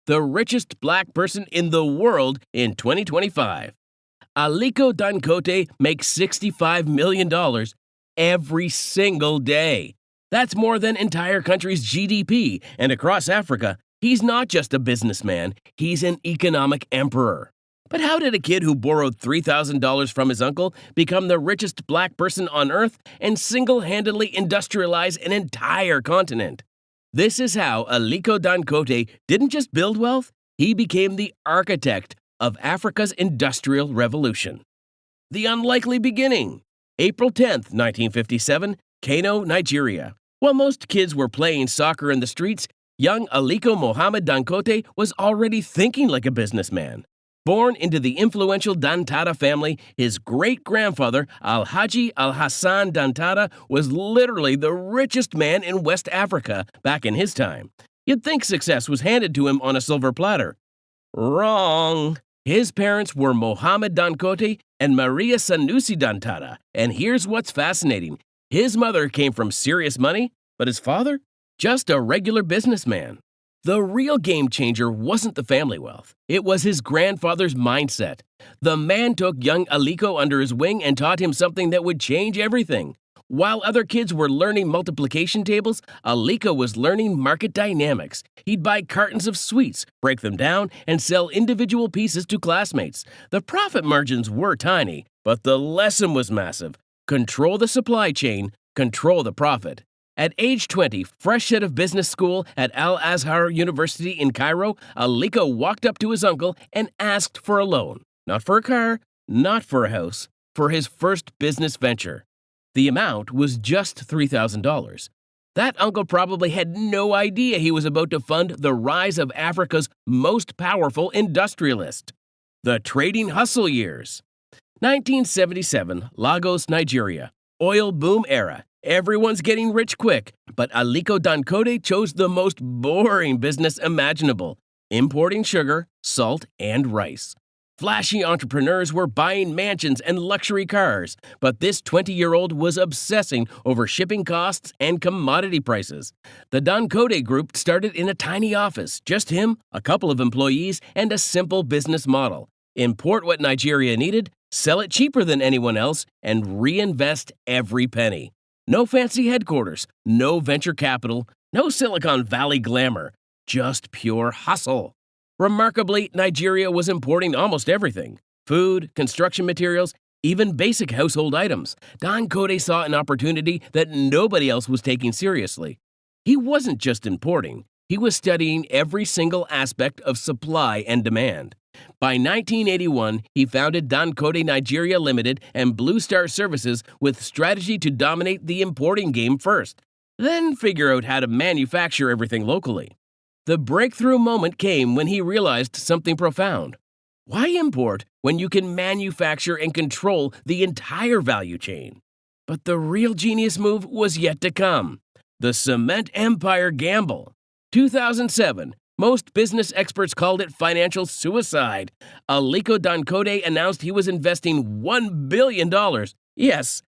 the richest black person in the world in 2025. Aliko Dangote makes $65 million every single day. That's more than entire country's GDP, and across Africa, he's not just a businessman, he's an economic emperor. But how did a kid who borrowed $3,000 from his uncle become the richest black person on Earth and single-handedly industrialize an entire continent? This is how Aliko Dangote didn't just build wealth, he became the architect of Africa's industrial revolution. The unlikely beginning. April 10th, 1957, Kano, Nigeria. While most kids were playing soccer in the streets, young Aliko Mohammed Dangote was already thinking like a businessman. Born into the influential Dantada family, his great-grandfather, Alhaji Al-Hassan Dantada, was literally the richest man in West Africa back in his time. You'd think success was handed to him on a silver platter. Wrong. His parents were Mohammed Dangote and Maria Sanusi Dantada, and here's what's fascinating. His mother came from serious money, but his father? Just a regular businessman. The real game changer wasn't the family wealth. It was his grandfather's mindset. The man took young Aliko under his wing and taught him something that would change everything. While other kids were learning multiplication tables, Aliko was learning market dynamics. He'd buy cartons of sweets, break them down, and sell individual pieces to classmates. The profit margins were tiny, but the lesson was massive. Control the supply chain, control the profit. At age 20, fresh out of business school at Al-Azhar University in Cairo, Aliko walked up to his uncle and asked for a loan. Not for a car, not for a house, for his first business venture. The amount was just $3,000. That uncle probably had no idea he was about to fund the rise of Africa's most powerful industrialist. The trading hustle years. 1977, Lagos, Nigeria. Oil boom era. Everyone's getting rich quick, but Aliko Dangote chose the most boring business imaginable: importing sugar, salt, and rice. Flashy entrepreneurs were buying mansions and luxury cars, but this 20-year-old was obsessing over shipping costs and commodity prices. The Dangote Group started in a tiny office, just him, a couple of employees, and a simple business model. Import what Nigeria needed, sell it cheaper than anyone else, and reinvest every penny. No fancy headquarters, no venture capital, no Silicon Valley glamour, just pure hustle. Remarkably, Nigeria was importing almost everything: food, construction materials, even basic household items. Dangote saw an opportunity that nobody else was taking seriously. He wasn't just importing, he was studying every single aspect of supply and demand. By 1981, he founded Dangote Nigeria Limited and Blue Star Services with strategy to dominate the importing game first, then figure out how to manufacture everything locally. The breakthrough moment came when he realized something profound. Why import when you can manufacture and control the entire value chain? But the real genius move was yet to come. The cement empire gamble. 2007. Most business experts called it financial suicide. Aliko Dangote announced he was investing $1 billion, yes, $1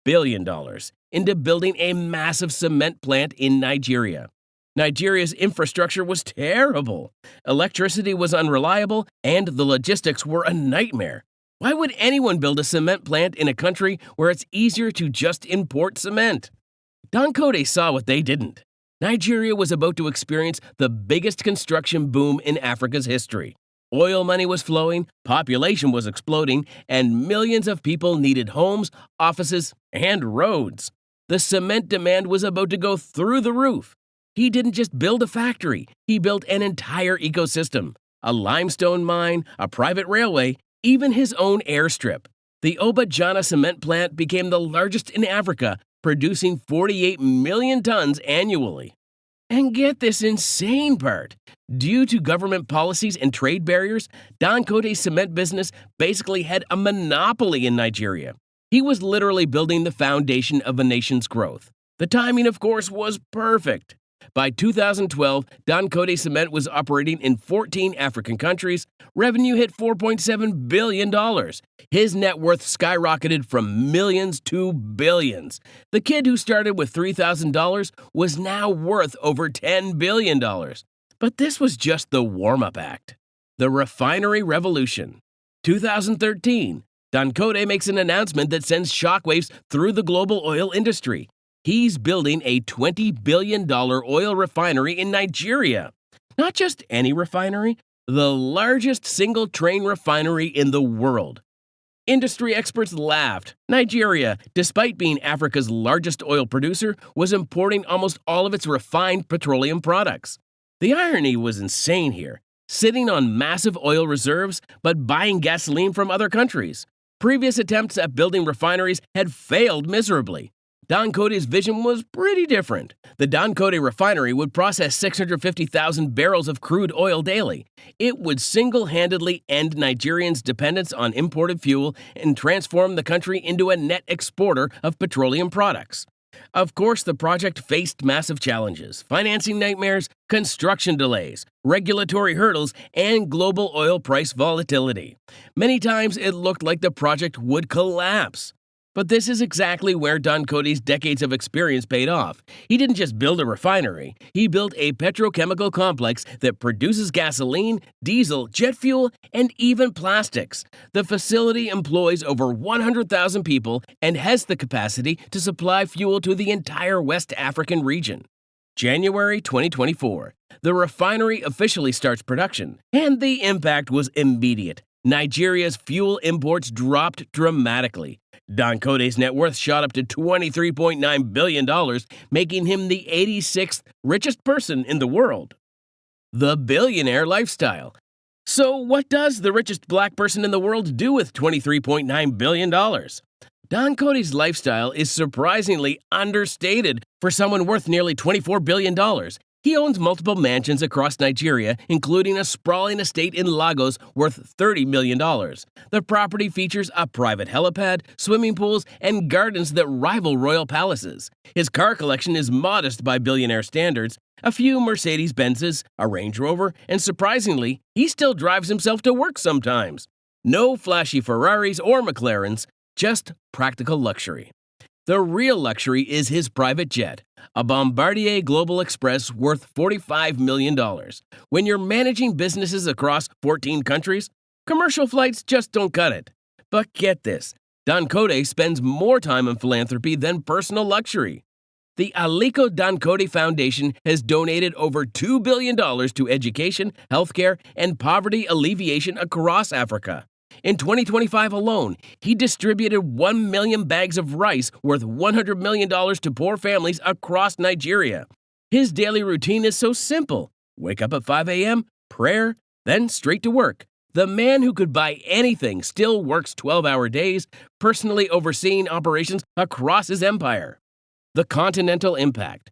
billion, into building a massive cement plant in Nigeria. Nigeria's infrastructure was terrible. Electricity was unreliable, and the logistics were a nightmare. Why would anyone build a cement plant in a country where it's easier to just import cement? Dangote saw what they didn't. Nigeria was about to experience the biggest construction boom in Africa's history. Oil money was flowing, population was exploding, and millions of people needed homes, offices, and roads. The cement demand was about to go through the roof. He didn't just build a factory, he built an entire ecosystem. A limestone mine, a private railway, even his own airstrip. The Obajana cement plant became the largest in Africa, producing 48 million tons annually. And get this insane part. Due to government policies and trade barriers, Dangote's cement business basically had a monopoly in Nigeria. He was literally building the foundation of a nation's growth. The timing, of course, was perfect. By 2012, Dangote Cement was operating in 14 African countries. Revenue hit $4.7 billion. His net worth skyrocketed from millions to billions. The kid who started with $3,000 was now worth over $10 billion. But this was just the warm-up act. The refinery revolution. 2013, Dangote makes an announcement that sends shockwaves through the global oil industry. He's building a $20 billion oil refinery in Nigeria. Not just any refinery, the largest single-train refinery in the world. Industry experts laughed. Nigeria, despite being Africa's largest oil producer, was importing almost all of its refined petroleum products. The irony was insane here. Sitting on massive oil reserves, but buying gasoline from other countries. Previous attempts at building refineries had failed miserably. Dangote's vision was pretty different. The Dangote refinery would process 650,000 barrels of crude oil daily. It would single-handedly end Nigerians' dependence on imported fuel and transform the country into a net exporter of petroleum products. Of course, the project faced massive challenges: financing nightmares, construction delays, regulatory hurdles, and global oil price volatility. Many times it looked like the project would collapse. But this is exactly where Dangote's decades of experience paid off. He didn't just build a refinery, he built a petrochemical complex that produces gasoline, diesel, jet fuel, and even plastics. The facility employs over 100,000 people and has the capacity to supply fuel to the entire West African region. January 2024, the refinery officially starts production, and the impact was immediate. Nigeria's fuel imports dropped dramatically. Dangote's net worth shot up to $23.9 billion, making him the 86th richest person in the world. The billionaire lifestyle. So what does the richest black person in the world do with $23.9 billion? Dangote's lifestyle is surprisingly understated for someone worth nearly $24 billion. He owns multiple mansions across Nigeria, including a sprawling estate in Lagos worth $30 million. The property features a private helipad, swimming pools, and gardens that rival royal palaces. His car collection is modest by billionaire standards: a few Mercedes-Benzes, a Range Rover, and surprisingly, he still drives himself to work sometimes. No flashy Ferraris or McLarens, just practical luxury. The real luxury is his private jet, a Bombardier Global Express worth $45 million. When you're managing businesses across 14 countries, commercial flights just don't cut it. But get this, Dangote spends more time on philanthropy than personal luxury. The Aliko Dangote Foundation has donated over $2 billion to education, healthcare, and poverty alleviation across Africa. In 2025 alone, he distributed 1 million bags of rice worth $100 million to poor families across Nigeria. His daily routine is so simple: wake up at 5 a.m., prayer, then straight to work. The man who could buy anything still works 12-hour days, personally overseeing operations across his empire. The continental impact.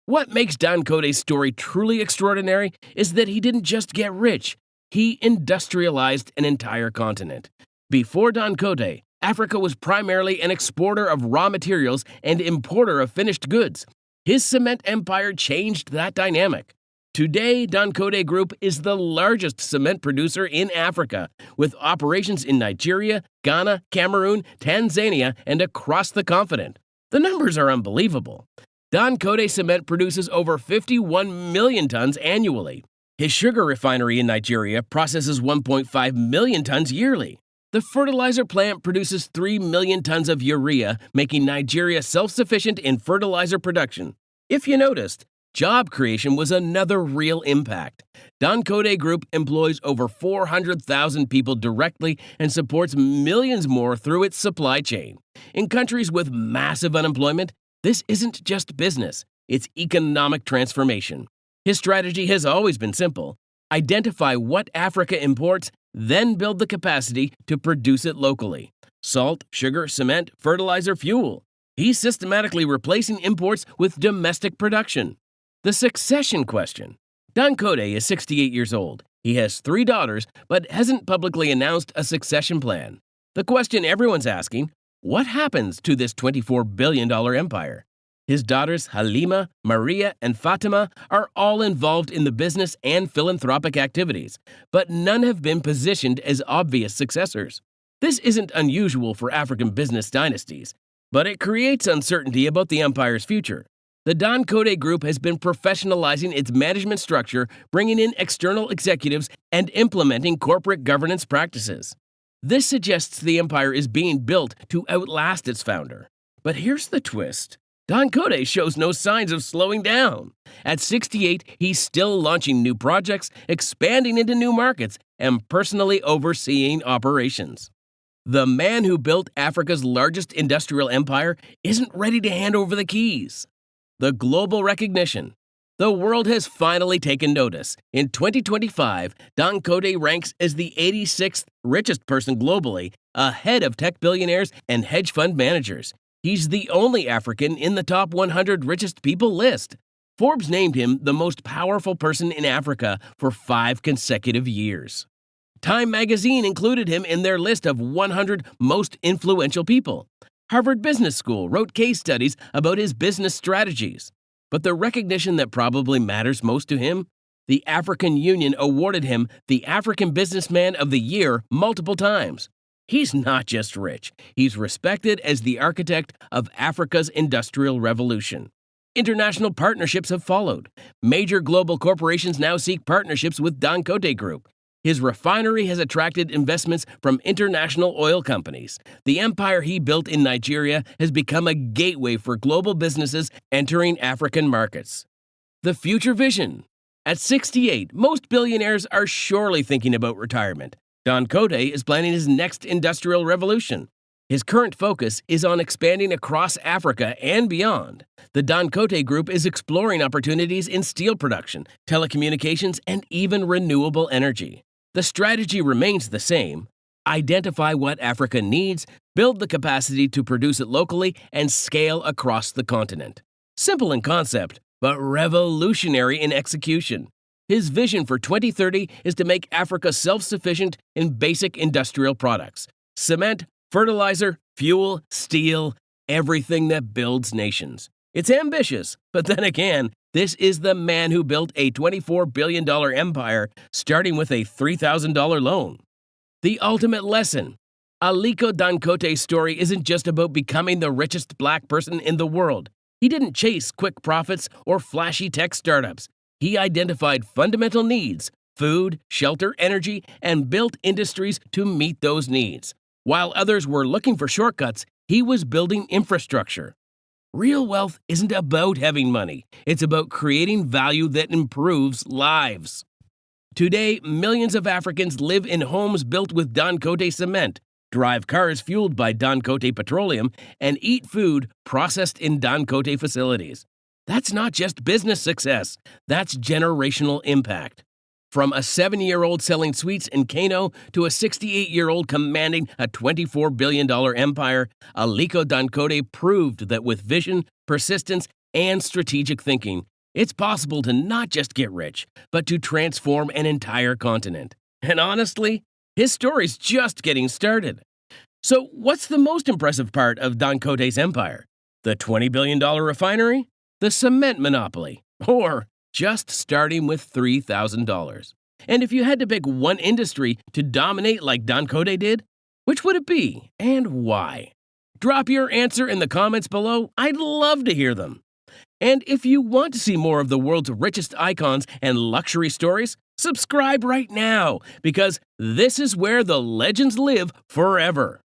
What makes Dangote's story truly extraordinary is that he didn't just get rich. He industrialized an entire continent. Before Dangote, Africa was primarily an exporter of raw materials and importer of finished goods. His cement empire changed that dynamic. Today, Dangote Group is the largest cement producer in Africa, with operations in Nigeria, Ghana, Cameroon, Tanzania, and across the continent. The numbers are unbelievable. Dangote Cement produces over 51 million tons annually. His sugar refinery in Nigeria processes 1.5 million tons yearly. The fertilizer plant produces 3 million tons of urea, making Nigeria self-sufficient in fertilizer production. If you noticed, job creation was another real impact. Dangote Group employs over 400,000 people directly and supports millions more through its supply chain. In countries with massive unemployment, this isn't just business, it's economic transformation. His strategy has always been simple: identify what Africa imports, then build the capacity to produce it locally. Salt, sugar, cement, fertilizer, fuel. He's systematically replacing imports with domestic production. The succession question. Dangote is 68 years old. He has 3 daughters, but hasn't publicly announced a succession plan. The question everyone's asking: what happens to this $24 billion empire? His daughters Halima, Maria, and Fatima are all involved in the business and philanthropic activities, but none have been positioned as obvious successors. This isn't unusual for African business dynasties, but it creates uncertainty about the empire's future. The Dangote Group has been professionalizing its management structure, bringing in external executives, and implementing corporate governance practices. This suggests the empire is being built to outlast its founder. But here's the twist. Dangote shows no signs of slowing down. At 68, he's still launching new projects, expanding into new markets, and personally overseeing operations. The man who built Africa's largest industrial empire isn't ready to hand over the keys. The global recognition. The world has finally taken notice. In 2025, Dangote ranks as the 86th richest person globally, ahead of tech billionaires and hedge fund managers. He's the only African in the top 100 richest people list. Forbes named him the most powerful person in Africa for 5 consecutive years. Time magazine included him in their list of 100 most influential people. Harvard Business School wrote case studies about his business strategies. But the recognition that probably matters most to him? The African Union awarded him the African Businessman of the Year multiple times. He's not just rich, he's respected as the architect of Africa's industrial revolution. International partnerships have followed. Major global corporations now seek partnerships with Dangote Group. His refinery has attracted investments from international oil companies. The empire he built in Nigeria has become a gateway for global businesses entering African markets. The future vision. At 68, most billionaires are surely thinking about retirement. Dangote is planning his next industrial revolution. His current focus is on expanding across Africa and beyond. The Dangote Group is exploring opportunities in steel production, telecommunications, and even renewable energy. The strategy remains the same. Identify what Africa needs, build the capacity to produce it locally, and scale across the continent. Simple in concept, but revolutionary in execution. His vision for 2030 is to make Africa self-sufficient in basic industrial products: cement, fertilizer, fuel, steel, everything that builds nations. It's ambitious, but then again, this is the man who built a $24 billion empire starting with a $3,000 loan. The ultimate lesson. Aliko Dangote's story isn't just about becoming the richest black person in the world. He didn't chase quick profits or flashy tech startups. He identified fundamental needs: food, shelter, energy, and built industries to meet those needs. While others were looking for shortcuts, he was building infrastructure. Real wealth isn't about having money. It's about creating value that improves lives. Today, millions of Africans live in homes built with Dangote cement, drive cars fueled by Dangote petroleum, and eat food processed in Dangote facilities. That's not just business success, that's generational impact. From a 7-year-old selling sweets in Kano to a 68-year-old commanding a $24 billion empire, Aliko Dangote proved that with vision, persistence, and strategic thinking, it's possible to not just get rich, but to transform an entire continent. And honestly, his story's just getting started. So what's the most impressive part of Dangote's empire? The $20 billion refinery? The cement monopoly? Or just starting with $3,000? And if you had to pick one industry to dominate like Dangote did, which would it be and why? Drop your answer in the comments below. I'd love to hear them. And if you want to see more of the world's richest icons and luxury stories, subscribe right now, because this is where the legends live forever.